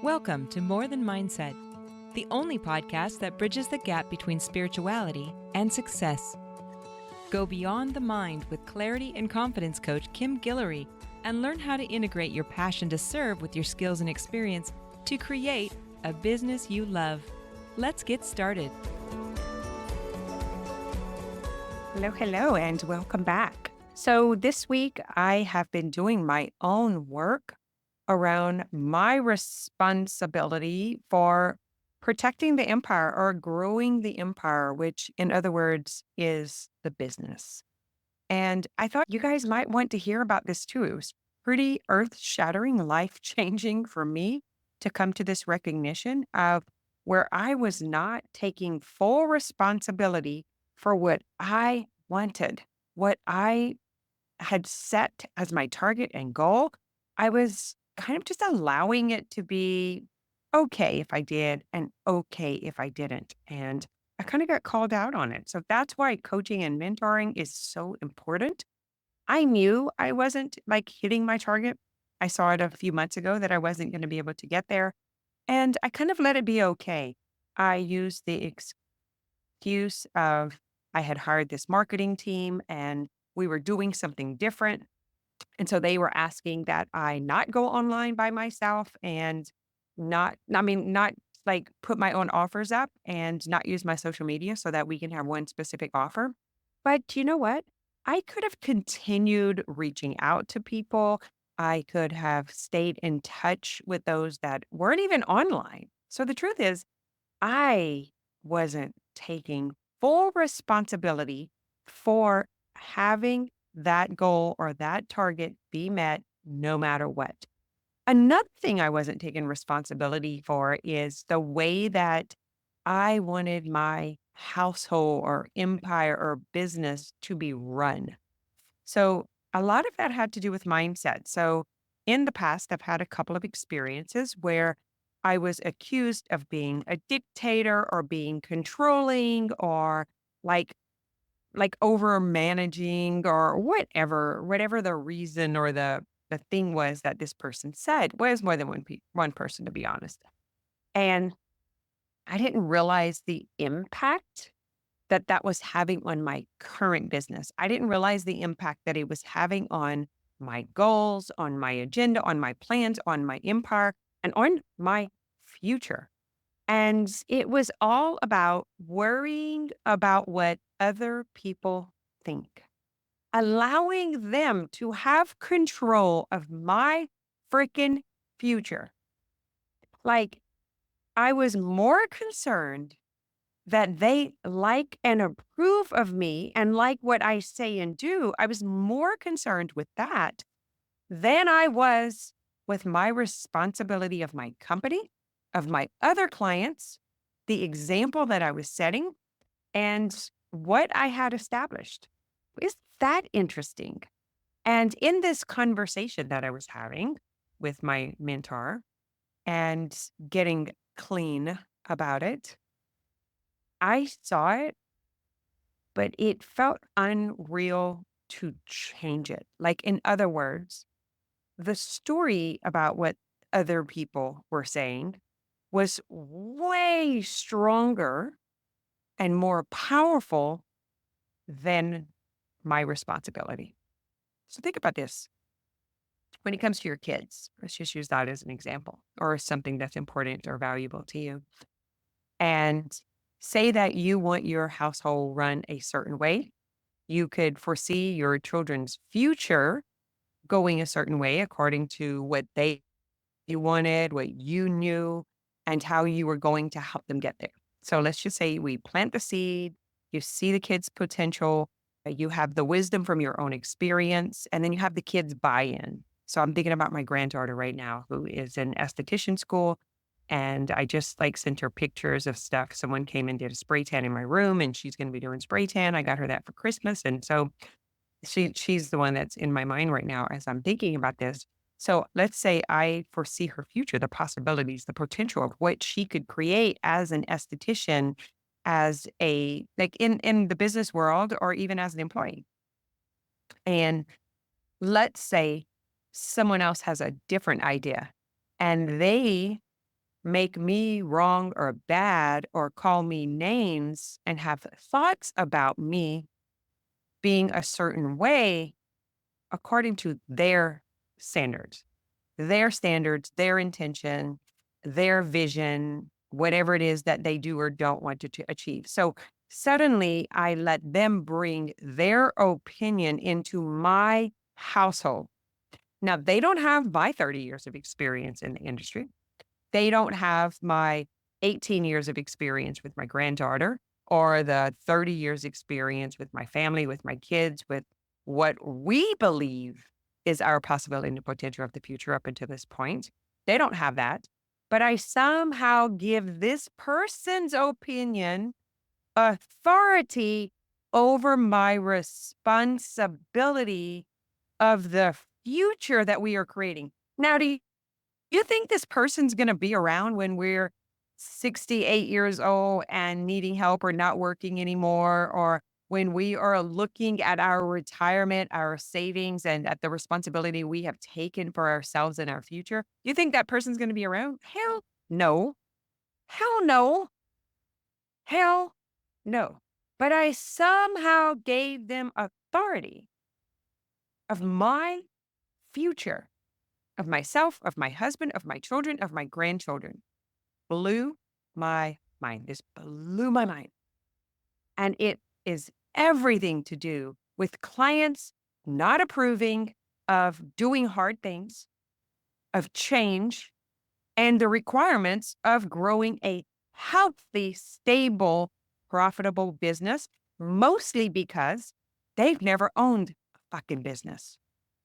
Welcome to More Than Mindset, the only podcast that bridges the gap between spirituality and success. Go beyond the mind with clarity and confidence coach Kim Guillory and learn how to integrate your passion to serve with your skills and experience to create a business you love. Let's get started. Hello, and welcome back. So this week I have been doing my own work around my responsibility for protecting the empire or growing the empire, which in other words is the business. And I thought you guys might want to hear about this too. It was pretty earth-shattering, life-changing for me to come to this recognition of where I was not taking full responsibility for what I wanted, what I had set as my target and goal. I was kind of just allowing it to be okay if I did and okay if I didn't. And I kind of got called out on it. So that's why coaching and mentoring is so important. I knew I wasn't like hitting my target. I saw it a few months ago that I wasn't going to be able to get there. And I kind of let it be okay. I used the excuse of I had hired this marketing team and we were doing something different. And so they were asking that I not go online by myself and not like put my own offers up and not use my social media so that we can have one specific offer. But you know what? I could have continued reaching out to people. I could have stayed in touch with those that weren't even online. So the truth is, I wasn't taking full responsibility for having that goal or that target be met no matter what. Another thing I wasn't taking responsibility for is the way that I wanted my household or empire or business to be run. So a lot of that had to do with mindset. So in the past, I've had a couple of experiences where I was accused of being a dictator or being controlling or like over managing or whatever the reason or the thing was that this person said was more than one person, to be honest. And I didn't realize the impact that that was having on my current business. I didn't realize the impact that it was having on my goals, on my agenda, on my plans, on my empire, and on my future. And it was all about worrying about what other people think, allowing them to have control of my freaking future. Like, I was more concerned that they like and approve of me and like what I say and do. I was more concerned with that than I was with my responsibility of my company, of my other clients, the example that I was setting, and what I had established. Is that interesting? And in this conversation that I was having with my mentor and getting clean about it, I saw it, but it felt unreal to change it. Like, in other words, the story about what other people were saying was way stronger and more powerful than my responsibility. So think about this. When it comes to your kids, let's just use that as an example or something that's important or valuable to you. And say that you want your household run a certain way. You could foresee your children's future going a certain way according to what they you wanted, what you knew, and how you were going to help them get there. So let's just say we plant the seed, you see the kids' potential, you have the wisdom from your own experience, and then you have the kids' buy-in. So I'm thinking about my granddaughter right now, who is in esthetician school. And I just like sent her pictures of stuff. Someone came and did a spray tan in my room, and she's going to be doing spray tan. I got her that for Christmas. And so she's the one that's in my mind right now as I'm thinking about this. So let's say I foresee her future, the possibilities, the potential of what she could create as an esthetician, as a like in the business world or even as an employee. And let's say someone else has a different idea and they make me wrong or bad or call me names and have thoughts about me being a certain way according to their standards, their intention, their vision, whatever it is that they do or don't want to achieve. So suddenly I let them bring their opinion into my household. Now, they don't have my 30 years of experience in the industry. They don't have my 18 years of experience with my granddaughter or the 30 years experience with my family, with my kids, with what we believe is our possibility and the potential of the future up until this point. They don't have that. But I somehow give this person's opinion authority over my responsibility of the future that we are creating. Now, do you think this person's gonna be around when we're 68 years old and needing help or not working anymore, or when we are looking at our retirement, our savings, and at the responsibility we have taken for ourselves and our future? You think that person's gonna be around? Hell no. Hell no. Hell no. But I somehow gave them authority of my future, of myself, of my husband, of my children, of my grandchildren. Blew my mind. This blew my mind. And it is everything to do with clients not approving of doing hard things, of change, and the requirements of growing a healthy, stable, profitable business, mostly because they've never owned a fucking business.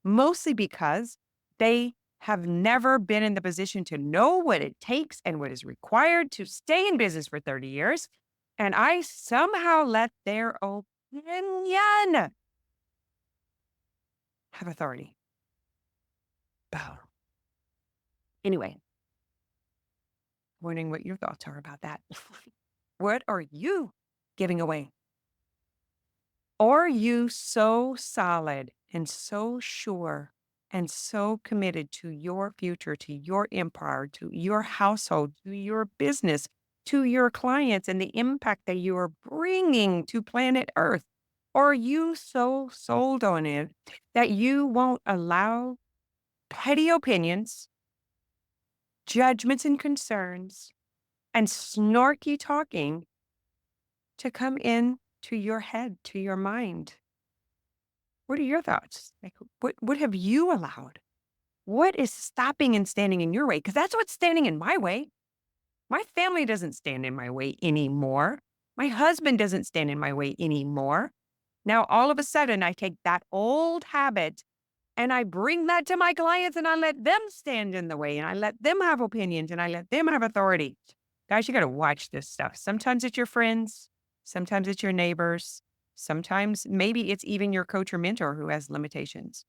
Mostly because they have never been in the position to know what it takes and what is required to stay in business for 30 years. And I somehow let their opinion have authority. Boom. Anyway, wondering what your thoughts are about that. What are you giving away? Are you so solid and so sure and so committed to your future, to your empire, to your household, to your business, to your clients, and the impact that you are bringing to planet Earth? Or are you so sold on it that you won't allow petty opinions, judgments, and concerns, and snarky talking to come in to your head, to your mind? What are your thoughts? Like, what have you allowed? What is stopping and standing in your way? Because that's what's standing in my way. My family doesn't stand in my way anymore. My husband doesn't stand in my way anymore. Now, all of a sudden, I take that old habit and I bring that to my clients and I let them stand in the way and I let them have opinions and I let them have authority. Guys, you got to watch this stuff. Sometimes it's your friends, sometimes it's your neighbors, sometimes maybe it's even your coach or mentor who has limitations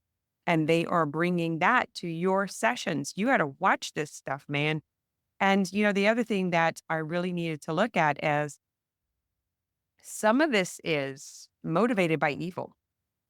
and they are bringing that to your sessions. You got to watch this stuff, man. And, the other thing that I really needed to look at is some of this is motivated by evil.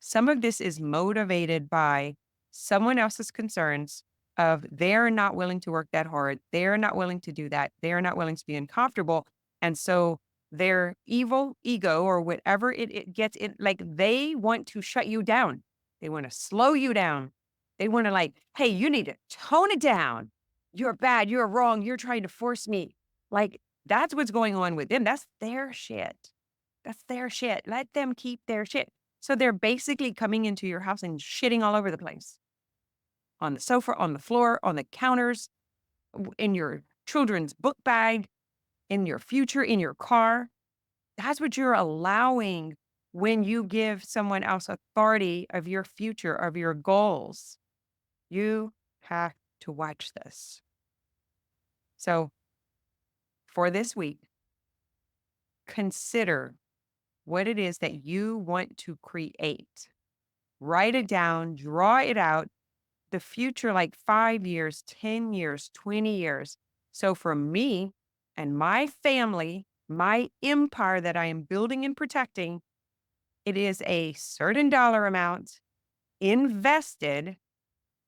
Some of this is motivated by someone else's concerns of they're not willing to work that hard. They're not willing to do that. They're not willing to be uncomfortable. And so their evil ego or whatever it gets in, like they want to shut you down. They want to slow you down. They want to like, hey, you need to tone it down. You're bad. You're wrong. You're trying to force me. Like that's what's going on with them. That's their shit. That's their shit. Let them keep their shit. So they're basically coming into your house and shitting all over the place on the sofa, on the floor, on the counters, in your children's book bag, in your future, in your car. That's what you're allowing when you give someone else authority of your future, of your goals. You have to watch this. So for this week, consider what it is that you want to create. Write it down, draw it out, the future, like 5 years, 10 years, 20 years. So for me and my family, my empire that I am building and protecting, it is a certain dollar amount invested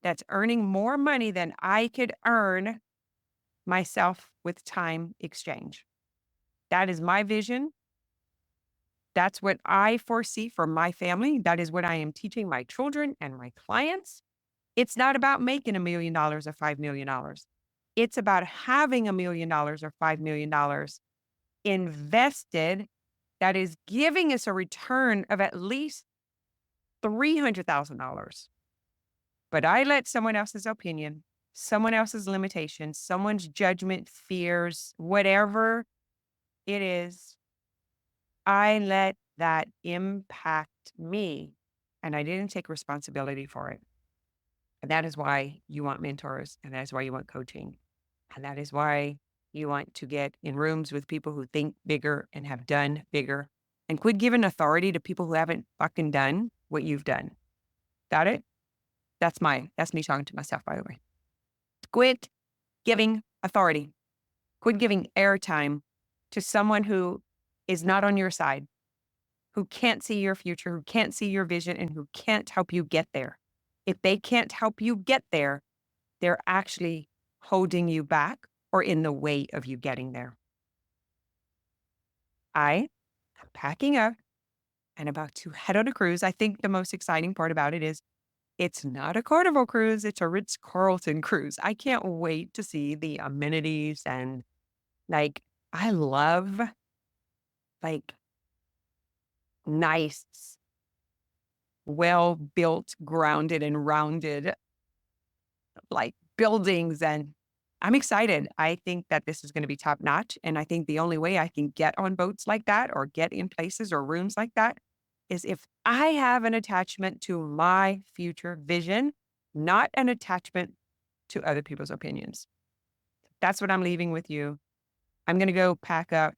that's earning more money than I could earn myself with time exchange. That is my vision. That's what I foresee for my family. That is what I am teaching my children and my clients. It's not about making $1 million or $5 million. It's about having $1 million or $5 million invested that is giving us a return of at least $300,000. But I let someone else's opinion, someone else's limitations, someone's judgment, fears, whatever it is, I let that impact me and I didn't take responsibility for it. And that is why you want mentors and that is why you want coaching. And that is why you want to get in rooms with people who think bigger and have done bigger and quit giving authority to people who haven't fucking done what you've done. Got it? That's me talking to myself, by the way. Quit giving authority. Quit giving airtime to someone who is not on your side, who can't see your future, who can't see your vision, and who can't help you get there. If they can't help you get there, they're actually holding you back or in the way of you getting there. I am packing up and about to head on a cruise. I think the most exciting part about it is it's not a Carnival cruise, it's a Ritz-Carlton cruise. I can't wait to see the amenities and, like, I love, like, nice, well-built, grounded, and rounded, like, buildings, and I'm excited. I think that this is gonna be top-notch, and I think the only way I can get on boats like that or get in places or rooms like that is if I have an attachment to my future vision, not an attachment to other people's opinions. That's what I'm leaving with you. I'm going to go pack up.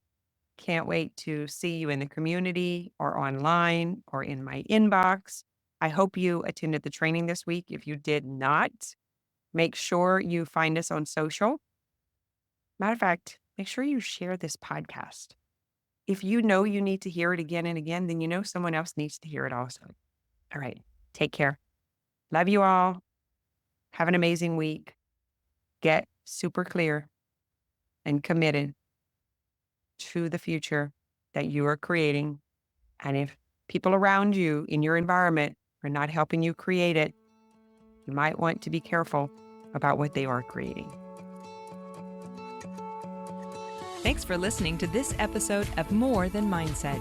Can't wait to see you in the community or online or in my inbox. I hope you attended the training this week. If you did not, make sure you find us on social. Matter of fact, make sure you share this podcast. If you know you need to hear it again and again, then you know someone else needs to hear it also. All right. Take care. Love you all. Have an amazing week. Get super clear and committed to the future that you are creating. And if people around you in your environment are not helping you create it, you might want to be careful about what they are creating. Thanks for listening to this episode of More Than Mindset.